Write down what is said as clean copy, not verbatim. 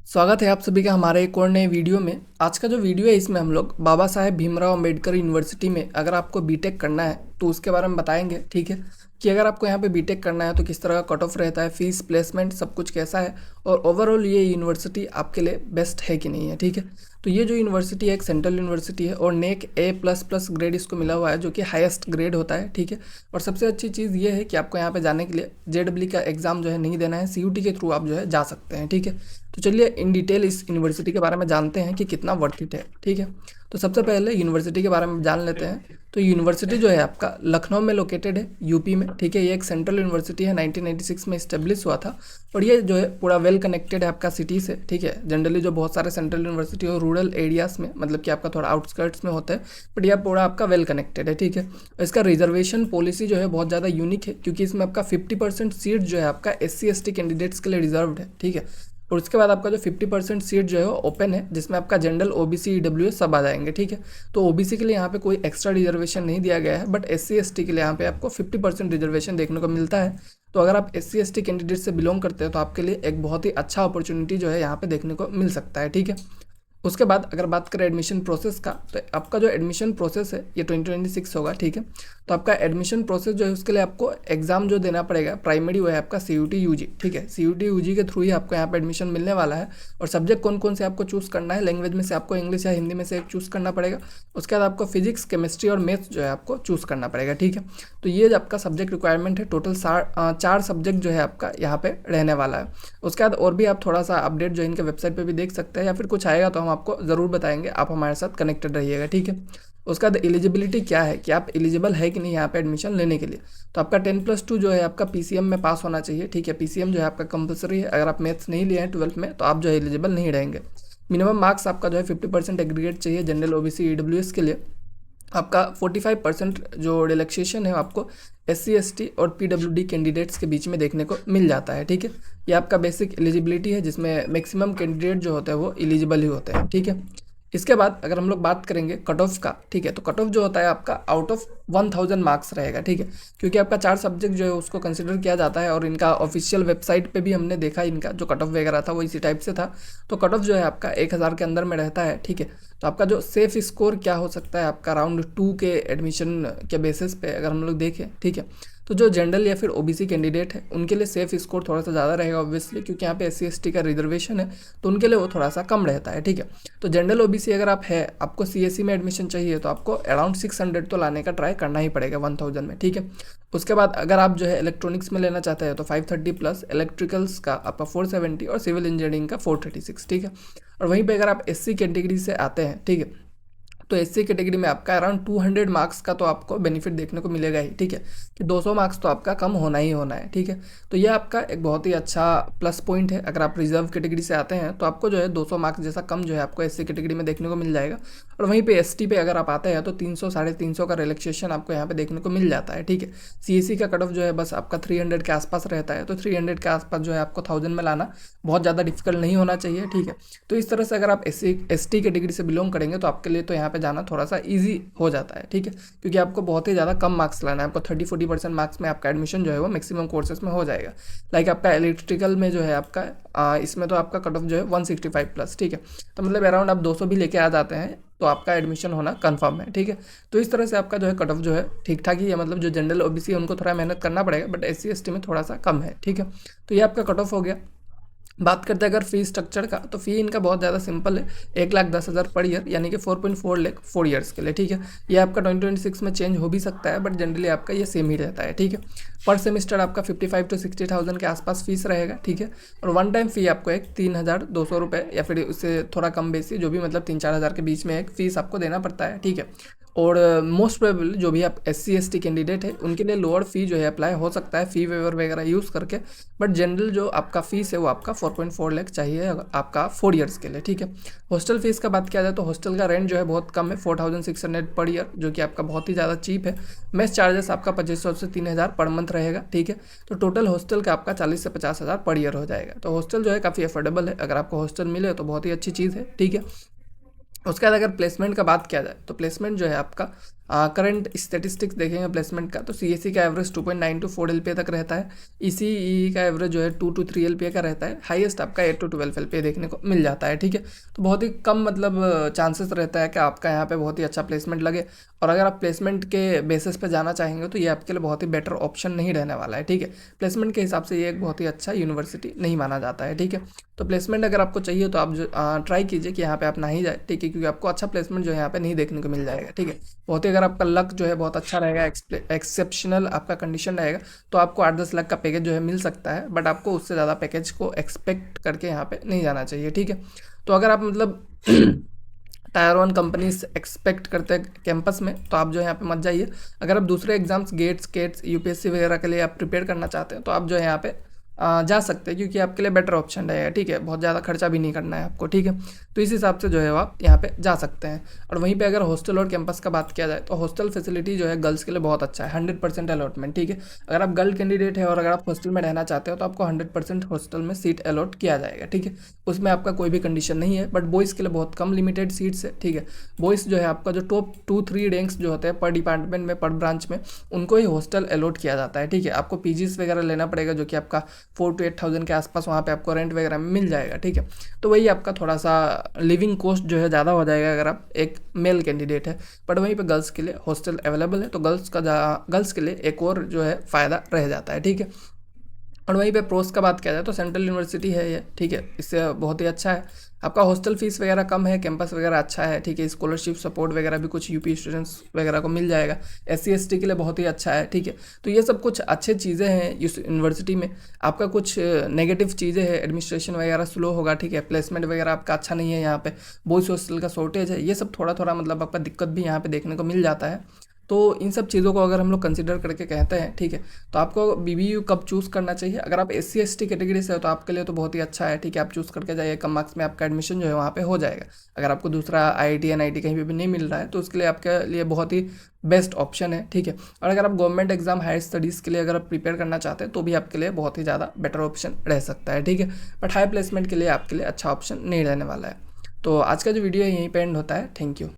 स्वागत है आप सभी का हमारे एक और नए वीडियो में। आज का जो वीडियो है इसमें हम लोग बाबा साहेब भीमराव अंबेडकर यूनिवर्सिटी में अगर आपको बीटेक करना है तो उसके बारे में बताएंगे। ठीक है कि अगर आपको यहाँ पे बीटेक करना है तो किस तरह का कट ऑफ रहता है, फीस, प्लेसमेंट सब कुछ कैसा है और ओवरऑल ये यूनिवर्सिटी आपके लिए बेस्ट है कि नहीं है। ठीक है, तो ये जो यूनिवर्सिटी है एक सेंट्रल यूनिवर्सिटी है और नेक A++ ग्रेड इसको मिला हुआ है जो कि हाईएस्ट ग्रेड होता है। ठीक है, और सबसे अच्छी चीज़ ये है कि आपको यहाँ पे जाने के लिए JEE का एग्ज़ाम जो है नहीं देना है, CUT के थ्रू आप जो है जा सकते हैं। ठीक है, तो चलिए इन डिटेल इस यूनिवर्सिटी के बारे में जानते हैं कि कितना वर्थ इट है। ठीक है, तो सबसे पहले यूनिवर्सिटी के बारे में जान लेते हैं। तो यूनिवर्सिटी जो है आपका लखनऊ में लोकेटेड है, यूपी में। ठीक है, ये एक सेंट्रल यूनिवर्सिटी है, 1996 में इस्टेब्लिश हुआ था और ये जो है पूरा वेल कनेक्टेड है आपका सिटी से। ठीक है, जनरली जो बहुत सारे सेंट्रल यूनिवर्सिटी और रूरल एरियाज़ में मतलब कि आपका थोड़ा आउटस्कर्ट्स में होता है, बट यह पूरा आपका वेल कनेक्टेड है। ठीक है, इसका रिजर्वेशन पॉलिसी जो है बहुत ज़्यादा यूनिक है क्योंकि इसमें आपका 50% सीट जो है आपका SC/ST कैंडिडेट्स के लिए रिजर्व्ड है। ठीक है, और उसके बाद आपका जो 50% सीट जो है वो ओपन है जिसमें आपका जनरल, OBC, EWS सब आ जाएंगे। ठीक है, तो OBC के लिए यहाँ पे कोई एक्स्ट्रा रिजर्वेशन नहीं दिया गया है, बट SC/ST के लिए यहाँ पे आपको 50% रिजर्वेशन देखने को मिलता है। तो अगर आप SC/ST कैंडिडेट से बिलोंग करते हैं तो आपके लिए एक बहुत ही अच्छा अपॉर्चुनिटी जो है यहाँ पे देखने को मिल सकता है। ठीक है, उसके बाद अगर बात करें एडमिशन प्रोसेस का, तो आपका जो एडमिशन प्रोसेस है ये 2026 होगा। ठीक है, तो आपका एडमिशन प्रोसेस जो है उसके लिए आपको एग्जाम जो देना पड़ेगा प्राइमरी, वो है आपका CUT UG। ठीक है, CUT UG के थ्रू ही आपको यहाँ पे एडमिशन मिलने वाला है। और सब्जेक्ट कौन कौन से आपको चूज़ करना है, लैंग्वेज में से आपको इंग्लिश या हिंदी में से एक चूज़ करना पड़ेगा। उसके बाद आपको फिजिक्स, केमिस्ट्री और मैथ्स जो है आपको चूज़ करना पड़ेगा। ठीक है, तो ये आपका सब्जेक्ट रिक्वायरमेंट है। टोटल 4 सब्जेक्ट जो है आपका यहाँ पे रहने वाला है। उसके बाद और भी आप थोड़ा सा अपडेट जो इनके वेबसाइट पे भी देख सकते हैं या फिर कुछ आएगा तो हम आपको ज़रूर बताएंगे, आप हमारे साथ कनेक्टेड रहिएगा। ठीक है, उसका एलिजिबिलिटी क्या है कि आप एलिजिबल है कि नहीं यहाँ पे एडमिशन लेने के लिए। तो आपका 10+2 जो है आपका PCM में पास होना चाहिए। ठीक है, PCM जो है आपका कंपलसरी है। अगर आप मैथ्स नहीं लिए हैं 12th में तो आप जो है एलिजिबल नहीं रहेंगे। मिनिमम मार्क्स आपका जो है 50% एग्रीगेट चाहिए जनरल, OBC, EWS के लिए। आपका 45% जो रिलैक्सेशन है आपको SC/ST और PWD कैंडिडेट्स के बीच में देखने को मिल जाता है। ठीक है, ये आपका बेसिक एलिजिबिलिटी है जिसमें मैक्सिमम कैंडिडेट जो होते हैं वो एलिजिबल ही होते हैं। ठीक है, इसके बाद अगर हम लोग बात करेंगे कट ऑफ का, ठीक है, तो कट ऑफ जो होता है आपका आउट ऑफ 1000 मार्क्स रहेगा। ठीक है, क्योंकि आपका 4 सब्जेक्ट जो है उसको कंसिडर किया जाता है और इनका ऑफिशियल वेबसाइट पे भी हमने देखा इनका जो कट ऑफ वगैरह था वो इसी टाइप से था। तो कट ऑफ जो है आपका 1000 के अंदर में रहता है। ठीक है, तो आपका जो सेफ स्कोर क्या हो सकता है आपका राउंड 2 के एडमिशन के बेसिस पे अगर हम लोग देखें। ठीक है, तो जो जनरल या फिर OBC कैंडिडेट है उनके लिए सेफ स्कोर थोड़ा सा ज़्यादा रहेगा ऑब्वियसली, क्योंकि यहाँ पे SC/ST का रिजर्वेशन है तो उनके लिए वो थोड़ा सा कम रहता है। ठीक है, तो जनरल, OBC अगर आप है, आपको CSE में एडमिशन चाहिए तो आपको अराउंड 600 तो लाने का ट्राई करना ही पड़ेगा 1000 में। ठीक है, उसके बाद अगर आप जो है इलेक्ट्रॉनिक्स में लेना चाहते हैं तो 530+, इलेक्ट्रिकल्स का आपका 470 और सिविल इंजीनियरिंग का 436। ठीक है, और वहीं पे अगर आप SC कैटेगरी से आते हैं, ठीक है, तो SC कैटेगरी में आपका अराउंड 200 मार्क्स का तो आपको बेनिफिट देखने को मिलेगा ही। ठीक है, कि 200 मार्क्स तो आपका कम होना ही होना है। ठीक है, तो ये आपका एक बहुत ही अच्छा प्लस पॉइंट है। अगर आप रिजर्व कैटेगरी से आते हैं तो आपको जो है 200 मार्क्स जैसा कम जो है आपको SC कैटेगरी में देखने को मिल जाएगा। और वहीं पे ST पे अगर आप आते हैं तो 300, 350 का रिलैक्सेशन आपको यहाँ पे देखने को मिल जाता है। ठीक है, CSE का कट ऑफ जो है बस आपका 300 के आसपास रहता है, तो 300 के आसपास जो है आपको 1000 में लाना बहुत ज़्यादा डिफिकल्ट नहीं होना चाहिए। ठीक है, तो इस तरह से अगर आप ST कैटेगरी से बिलोंग करेंगे तो आपके लिए तो यहाँ पे जाना थोड़ा सा ईजी हो जाता है। ठीक है, क्योंकि आपको बहुत ही ज़्यादा कम मार्क्स लाना है, आपको 30-40% मार्क्स में आपका एडमिशन जो है वो मैक्सिमम कोर्सेज में हो जाएगा। लाइक आपका इलेक्ट्रिकल में जो है आपका इसमें तो आपका कट ऑफ जो है 165+। ठीक है, तो मतलब अराउंड आप 200 भी लेके आ जाते हैं तो आपका एडमिशन होना कंफर्म है। ठीक है, तो इस तरह से आपका जो है कट ऑफ जो है ठीक ठाक ही है, मतलब जो जनरल, OBC है उनको थोड़ा मेहनत करना पड़ेगा, बट SC/ST में थोड़ा सा कम है। ठीक है, तो ये आपका कट ऑफ हो गया। बात करते हैं अगर फी स्ट्रक्चर का, तो फ़ी इनका बहुत ज़्यादा सिंपल है, 1,10,000 पर ईयर, यानी कि 4.4 लाख 4 ईयर्स के लिए। ठीक है, ये आपका 2026 में चेंज हो भी सकता है, बट जनरली आपका ये सेम ही रहता है। ठीक है, पर सेमिस्टर आपका 55 to 60,000 के आसपास फीस रहेगा। ठीक है, और वन टाइम फ़ी आपको एक 3,200 रुपये या फिर उससे थोड़ा कम बेसी जो भी मतलब 3-4 हज़ार के बीच में एक फ़ीस आपको देना पड़ता है। ठीक है, और मोस्ट प्रोबेबल जो भी आप SC/ST कैंडिडेट है उनके लिए लोअर फी जो है अप्लाई हो सकता है फ़ी वेवर वगैरह यूज़ करके, बट जनरल जो आपका फ़ीस है वो आपका 4.4 लाख चाहिए आपका 4 ईयर्स के लिए। ठीक है, हॉस्टल फीस का बात किया जाए तो हॉस्टल का रेंट जो है बहुत कम है, 4600 पर ईयर, जो कि आपका बहुत ही ज़्यादा चीप है। मेस चार्जेस आपका 2500 से 3000 पर मंथ रहेगा। ठीक है, तो टोटल हॉस्टल का आपका 40 से 50 हज़ार पर ईयर हो जाएगा। तो हॉस्टल जो है काफ़ी अफोर्डेबल है, अगर आपको हॉस्टल मिले तो बहुत ही अच्छी चीज़ है। ठीक है, उसके बाद अगर प्लेसमेंट का बात किया जाए तो प्लेसमेंट जो है आपका करंट स्टेटिस्टिक्स देखेंगे प्लेसमेंट का, तो सीएससी का एवरेज 2.9 to 4 LPA तक रहता है। ईसीई का एवरेज जो है 2 to 3 LPA का रहता है। हाईएस्ट आपका 8 to 12 LPA देखने को मिल जाता है, ठीक है। तो बहुत ही कम मतलब चांसेस रहता है कि आपका यहाँ पे बहुत ही अच्छा प्लेसमेंट लगे। और अगर आप प्लेसमेंट के बेसिस पे जाना चाहेंगे तो ये आपके लिए बहुत ही बेटर ऑप्शन नहीं रहने वाला है, ठीक है। प्लेसमेंट के हिसाब से ये एक बहुत ही अच्छा यूनिवर्सिटी नहीं माना जाता है, ठीक है। तो प्लेसमेंट अगर आपको चाहिए तो आप जो ट्राई कीजिए कि यहाँ पे आप ना ही जाए, ठीक है, क्योंकि आपको अच्छा प्लेसमेंट जो है यहाँ पे नहीं देखने को मिल जाएगा, ठीक है। बहुत ही अगर आपका लक जो है बहुत अच्छा रहेगा, एक्सेप्शनल आपका कंडीशन रहेगा, तो आपको 8-10 लाख का पैकेज जो है मिल सकता है, बट आपको उससे ज़्यादा पैकेज को एक्सपेक्ट करके यहाँ पे नहीं जाना चाहिए, ठीक है। तो अगर आप मतलब टायर 1 कंपनीज एक्सपेक्ट करते हैं कैंपस में, तो आप जो है यहाँ पे मत जाइए। अगर आप दूसरे एग्जाम्स गेट्स यूपीएससी वगैरह के लिए आप प्रिपेयर करना चाहते हैं तो आप जो है यहाँ पे जा सकते हैं, क्योंकि आपके लिए बेटर ऑप्शन रहेगा, ठीक है। बहुत ज़्यादा खर्चा भी नहीं करना है आपको, ठीक है। तो इस हिसाब से जो है आप यहाँ पे जा सकते हैं। और वहीं पे अगर हॉस्टल और कैंपस का बात किया जाए तो हॉस्टल फैसिलिटी जो है गर्ल्स के लिए बहुत अच्छा है, 100% अलॉटमेंट, ठीक है। अगर आप गर्ल कैंडिडेट है और अगर आप हॉस्टल में रहना चाहते हो तो आपको 100% हॉस्टल में सीट अलॉट किया जाएगा, ठीक है। उसमें आपका कोई भी कंडीशन नहीं है। बट बॉयज़ के लिए बहुत कम लिमिटेड सीट्स है, ठीक है। बॉयज़ जो है आपका जो टॉप 2-3 रैंक्स जो होते हैं पर डिपार्टमेंट में, पर ब्रांच में, उनको ही हॉस्टल अलॉट किया जाता है, ठीक है। आपको पीजीज वगैरह लेना पड़ेगा जो कि आपका 4 to 8 थाउजेंड के आसपास वहाँ पे आपको रेंट वगैरह में मिल जाएगा, ठीक है। तो वही आपका थोड़ा सा लिविंग कॉस्ट जो है ज़्यादा हो जाएगा अगर आप एक मेल कैंडिडेट है। बट वहीं पे गर्ल्स के लिए हॉस्टल अवेलेबल है, तो गर्ल्स के लिए एक और जो है फ़ायदा रह जाता है, ठीक है। और वहीं पे प्रोस का बात किया जाए तो सेंट्रल यूनिवर्सिटी है ये, ठीक है। इससे बहुत ही अच्छा है, आपका हॉस्टल फीस वगैरह कम है, कैंपस वगैरह अच्छा है, ठीक है। स्कॉलरशिप सपोर्ट वगैरह भी कुछ यूपी स्टूडेंट्स वगैरह को मिल जाएगा। SC ST के लिए बहुत ही अच्छा है, ठीक है। तो ये सब कुछ अच्छे चीज़ें हैं इस यूनिवर्सिटी में। आपका कुछ नेगेटिव चीज़ें हैं, एडमिनिस्ट्रेशन वगैरह स्लो होगा, ठीक है। प्लेसमेंट वगैरह आपका अच्छा नहीं है, यहाँ पे बॉयज़ हॉस्टल का शॉर्टेज है, ये सब थोड़ा थोड़ा मतलब आपका दिक्कत भी यहाँ पे देखने को मिल जाता है। तो इन सब चीज़ों को अगर हम लोग कंसिडर करके कहते हैं, ठीक है, तो आपको BBU कब चूज़ करना चाहिए। अगर आप SC ST कैटेगरी से हो तो आपके लिए तो बहुत ही अच्छा है, ठीक है। आप चूज़ करके जाइए, कम मार्क्स में आपका एडमिशन जो है वहाँ पे हो जाएगा। अगर आपको दूसरा IIT NIT कहीं पे भी नहीं मिल रहा है तो उसके लिए आपके लिए बहुत ही बेस्ट ऑप्शन है, ठीक है। और अगर आप गवर्नमेंट एग्जाम हायर स्टडीज़ के लिए अगर आप प्रिपेयर करना चाहते हैं तो भी आपके लिए बहुत ही ज़्यादा बेटर ऑप्शन रह सकता है, ठीक है। बट हाई प्लेसमेंट के लिए आपके लिए अच्छा ऑप्शन नहीं रहने वाला है। तो आज का जो वीडियो है यहीं पे एंड होता है। Thank you.